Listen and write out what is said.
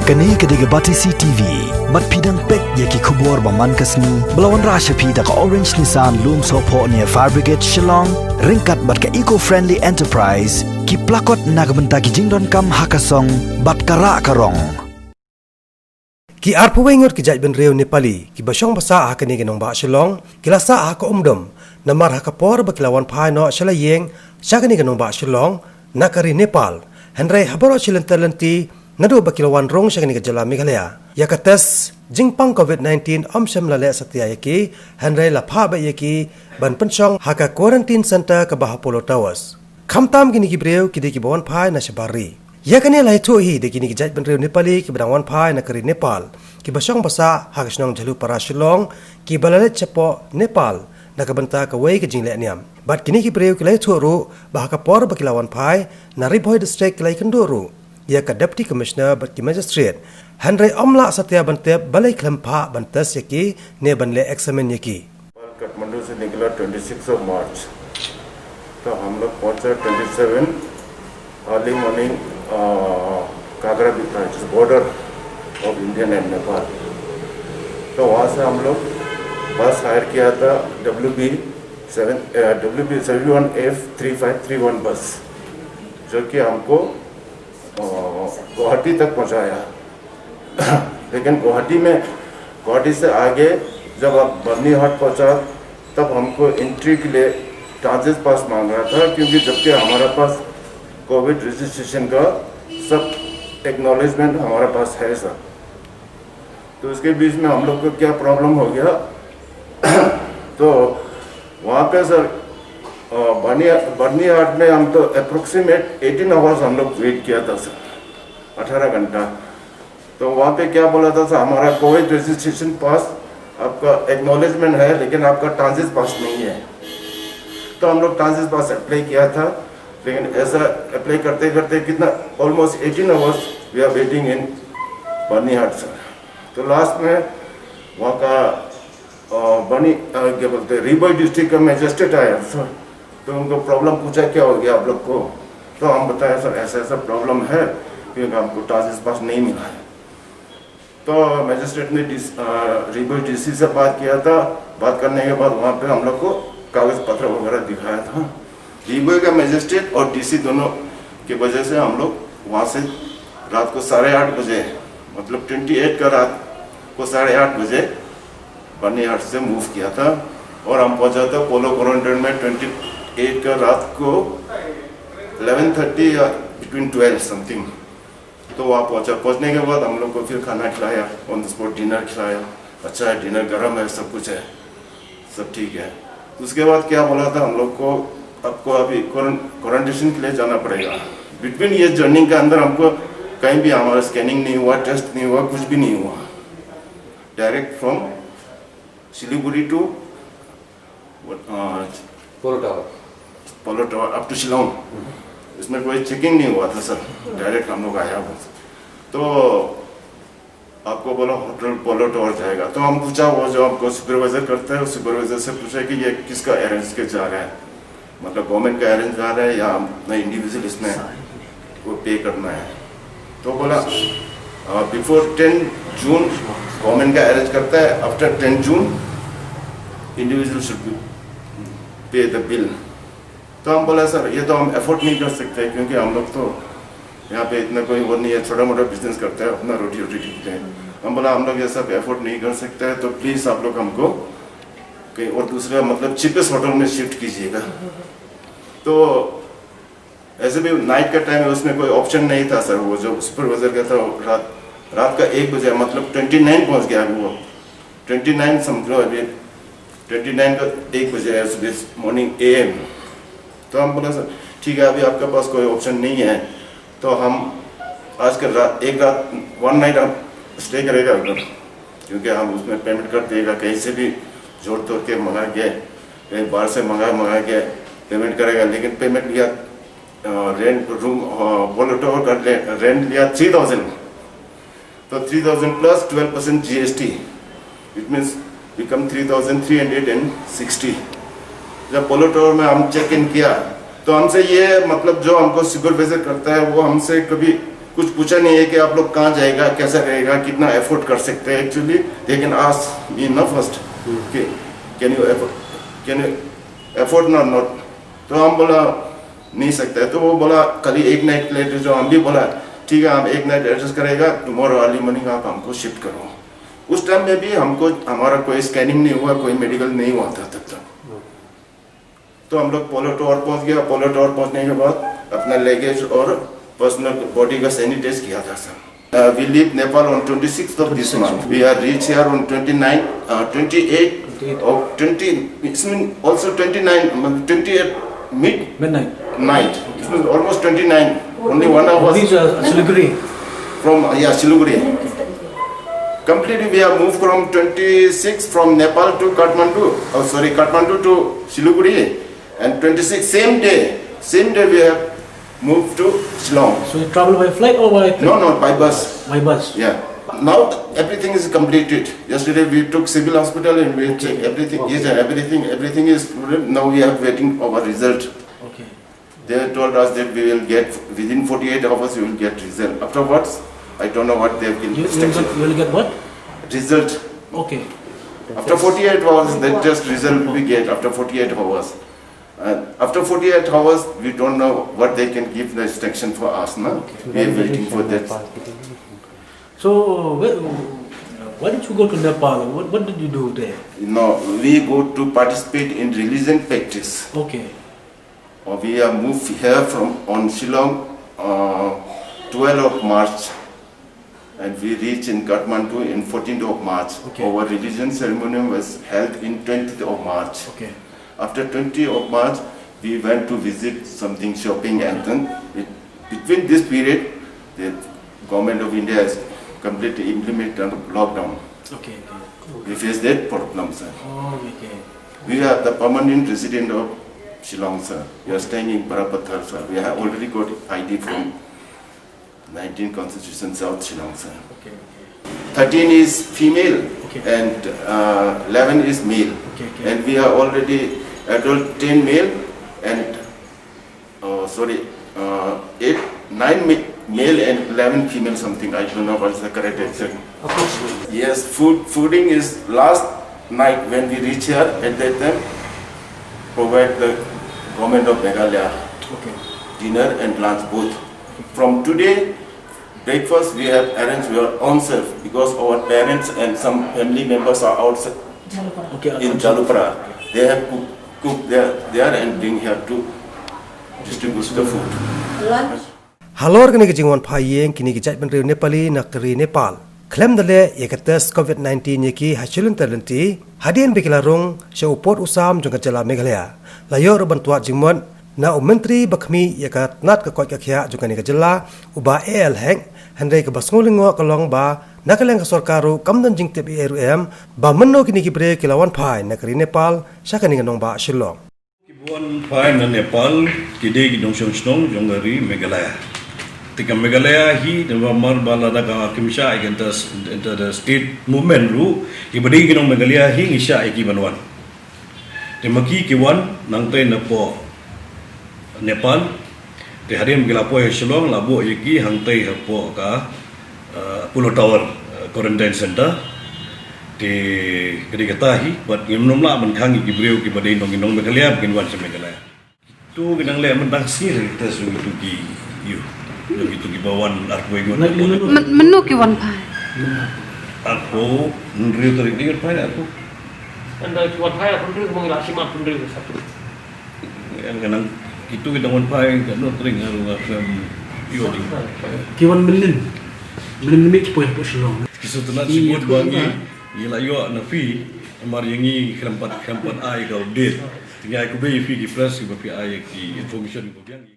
Kani kediga Batisi TV, mat pidang pek yaki kubor baman kasni, belawan rasha pida ka Orange Nissan Loom Sopo near Fire Brigade Shillong, ringkat bat ka eco-friendly enterprise, ki plakot nagbenta ki jingdon kam hakasong, bat kara karong. Ki arpuwengot ki jaj ben reu Nepali, ki basong basa hakani genong ba Shillong, ki lasa haka umdom, namar hakapor bakilawan pai no shalayeng, shakani genong ba Shillong, nakari Nepal, Henry habaro chilantalanti, Nadu bakilawan rong syakani kejala Meghalaya. Yakatas jingpang COVID-19 omsyam lale satya yaki Henry lapha ba yaki ban pensong haka quarantine center ke Bahapolo Towers. Khamtam gini ki breu ki deki bawan phai na shabari. Yakani lai thu hi deki ni ki jaj ban reu Nepali ki badangwan phai na kari Nepal. Ki basong basa haka snong jalu para Shillong ki balale chapo Nepal na kabanta ka wei ke jingle niam. Bat kini ki breu ki lai thu ru bahaka por bakilawan phai na Riboy district lai kenduru. Ya ka Deputy Commissioner bat ki Magistrate Henry Omla Satya Bante balai Klempa Bantas yaki ne banle examine yaki Kathmandu से निकला 26 मार्च तो हम लोग पहुंचा 27 early morning कागरा बिता border of India and Nepal. तो वहाँ से हम लोग बस हायर किया था WB71F3531 बस जो कि हमको गुवाहाटी तक पहुंचाया। लेकिन गुवाहाटी से आगे जब आप बर्नीहाट पहुंचा तब हमको एंट्री के लिए ट्रांजिट पास मांग रहा था, क्योंकि जबकि हमारे पास कोविड रजिस्ट्रेशन का सब एक्नॉलेजमेंट हमारे पास है सर। तो उसके बीच में हम लोग को क्या प्रॉब्लम हो गया तो वहाँ पे सर बर्नीहाट में हम तो अप्रोक्सीमेट 18 आवर्स हम लोग वेट किया था सर, 18 घंटा। तो वहाँ पे क्या बोला था सर, हमारा कोविड रजिस्ट्रेशन पास आपका एक्नॉलेजमेंट है लेकिन आपका ट्रांजिट पास नहीं है। तो हम लोग ट्रांजिट पास अप्लाई किया था, लेकिन ऐसा अप्लाई करते करते कितना almost 18 hours we are waiting in Byrnihat sir. तो लास्ट में वहाँ का क्या बोलते हैं रिबॉय डिस्ट्रिक्ट का मैजिस्ट्रेट आया सर। तो उनको प्रॉब्लम पूछा क्या हो गया आप लोग को, तो हम बताया सर ऐसा ऐसा प्रॉब्लम है क्योंकि हमको ट्रांजिट पास नहीं मिला है। तो मैजिस्ट्रेट ने रिबॉय डीसी से बात किया था। बात करने के बाद वहाँ पे हम लोग को कागज पत्र वगैरह दिखाया था। रिबॉय का मैजिस्ट्रेट और डीसी दोनों की वजह से हम लोग वहाँ से रात को 8:30 बजे मतलब 28 का रात को 8:30 बजे बर्नीहाट से मूव किया था और हम पहुँचा था पोलो क्वारंटाइन में 28 का रात को 11:30 या बिटवीन 12 समथिंग। तो वहाँ पहुँचने के बाद हम लोग को फिर खाना खिलाया, ऑन द स्पॉट डिनर खिलाया। अच्छा है, डिनर गर्म है, सब कुछ है, सब ठीक है। उसके बाद क्या बोला था हम लोग को, आपको अभी क्वारंटाइन के लिए जाना पड़ेगा। बिटवीन ये जर्नी के अंदर हमको कहीं भी हमारा स्कैनिंग नहीं हुआ, टेस्ट नहीं हुआ, कुछ भी नहीं हुआ। Direct from Siliguri to polo tower up to Shillong, इसमें कोई चेकिंग नहीं हुआ था सर, डायरेक्ट हम लोग आया बस। तो आपको बोला होटल पोलो टावर जाएगा। तो हम पूछा, वो जो हमको सुपरवाइजर करता है उस सुपरवाइजर से पूछा कि ये किसका अरेंज के जा रहा है, मतलब गवर्नमेंट का अरेंज जा रहा है या इंडिविजुअल इसमें वो पे करना है। तो बोला बिफोर 10 जून गवर्नमेंट का अरेंज करता है, after 10 June individual should pay the bill. तो हम बोला सर ये तो हम एफोर्ड नहीं कर सकते, क्योंकि हम लोग तो यहाँ पे इतना कोई वो नहीं है, छोटा मोटा बिजनेस करते हैं, अपना रोटी टिकते हैं। हम बोला हम लोग ये सब एफोर्ड नहीं कर सकते हैं, तो प्लीज़ आप लोग हमको कहीं और दूसरा मतलब चीपेस्ट होटल में शिफ्ट कीजिएगा। तो ऐसे भी नाइट का टाइम है, उसमें कोई ऑप्शन नहीं था सर। वो जो सुपरवाइजर का था रात का 1 बजे मतलब 29 पहुँच गया अभी वो 29 समझो, अभी 29 का 1 बजे है सुबह मॉर्निंग AM। तो हम बोला सर ठीक है, अभी आपके पास कोई ऑप्शन नहीं है, तो हम आज का एक रात 1 नाइट आप स्टे करेगा अगर, क्योंकि हम उसमें पेमेंट कर देगा, कहीं से भी जोड़ तोड़ के मंगा के, कहीं बाहर से मंगा के पेमेंट करेगा। लेकिन पेमेंट लिया रेंट रूम पोलो टावर का रेंट लिया 3000, तो 3000 plus 12% GST, it means become 3360। जब पोलो टावर में हम चेक इन किया तो हमसे ये मतलब जो हमको सुपरवाइजर करता है वो हमसे कभी कुछ पूछा नहीं है कि आप लोग कहाँ जाएगा, कैसा रहेगा, कितना एफोर्ड कर सकते हैं. Actually they can ask me ना first can you afford not. तो हम बोला नहीं सकते. तो वो बोला कल एक नाइट लेटर. जो हम भी बोला ठीक है हम एक नाइट एडजस्ट करेगा, टुमारो अर्ली मॉर्निंग आप हमको शिफ्ट करो. उस टाइम में भी हमको हमारा कोई स्कैनिंग नहीं हुआ, कोई मेडिकल नहीं हुआ था तब तक. तो हम लोग पोलो टावर पहुंच गया. पोलो टावर पहुंचने के बाद अपना लगेज और पर्सनल बॉडी का सैनिटाइज किया था sir. We leave Nepal on 26th of this month. We are reach here on 29, 28 of 20. It means also 29, 28 midnight. Night. It means almost 29. Only 1 hour. These are Siliguri. From Siliguri. Completely we have moved from 26 from Nepal to Kathmandu. Oh sorry, Kathmandu to Siliguri, and 26 same day we have moved to Shillong. So you travel by flight or by train? No, by bus. By bus. Yeah. Now everything is completed. Yesterday we took civil hospital and we checked everything. Yes, everything is. Now we are waiting our result. Okay. They told us that we will get within 48 hours. We will get result. Afterwards, I don't know what they will. You will get what? Result. Okay. After 48 hours, the test result we get after 48 hours. After 48 hours, we don't know what they can give the instruction for us. No? We are waiting for that. So why did you go to Nepal? What did you do there? No, we go to participate in religion practice. Okay. We are moved here from on Shillong 12th of March, and we reach in Kathmandu in 14th of March. Okay. Our religion ceremony was held in 20th of March. Okay. After 20th of March, we went to visit something shopping, and then between this period, the government of India has completely implemented lockdown. Okay. We face that problem, sir. Oh, okay. We are the permanent resident of Shillong, sir. We are staying in Parapathar, sir. We have already got ID from 19 Constitution South Shillong, sir. Okay. 13 is female, Okay. and 11 is male. Okay. And we are already adult 10 male and 9 male and 11 female something. I don't know what is the correct answer. Yes, fooding is last night when we reach here. At that time, provide the government of Meghalaya Okay. dinner and lunch both. From today, breakfast we have arranged our own self because our parents and some family members are outside. Okay. In Jalupara, they have cooked there and bring here to distribute the food. Halor kini kejingan payeng kini kejat ben riu Nepali nakri Nepal. Klaim dale yakates COVID-19 yaki hasilun talenti hadian bikilarung sya upot usam jong kajala Meghalaya. Layor bantuat jingmon na menteri bakmi yakat nat ka koi kakya jong kani kajala uba AL heng handai ka basngolingo kalong ba nakaleng ka sorkaru kamdan jing tep ERUM ba menno kini kibre kilawan pai nakri Nepal syakani kanong ba Shillong. Kibuan pai na Nepal kide gidong song jongari Meghalaya. Tika Meghalaya hi dewa mar bala daga kimsha against the state movement ru ibadi ginong Meghalaya hi ngisha iki banwan. Temaki kiwan nangtai napo Nepal te harian gilapo Shillong labo yaki hangtai hapo ka Pulau Tower quarantine center te kedi katahi but ngimnom la menkhangi gibreu ki badai nong ginong Meghalaya ginwan se Meghalaya. Tu ginang le mentang sir kita su itu ki yu. Begitu ki bawan arpo ingon. Menu ki wan pai. Arpo nriu tarik dingat pai arpo. Anda ki wan pai arpo nriu mong ila simat nriu satu. Yang kanang itu kita wan pai kan no tring aru ngam yu ding. Kiwan melin ni kipoy po Shillong. Kisutuna sibut bangi ila yo na fi amar yangi krempat ai ka update. Tinggal aku be fi ki press ki ai ki information ko biang.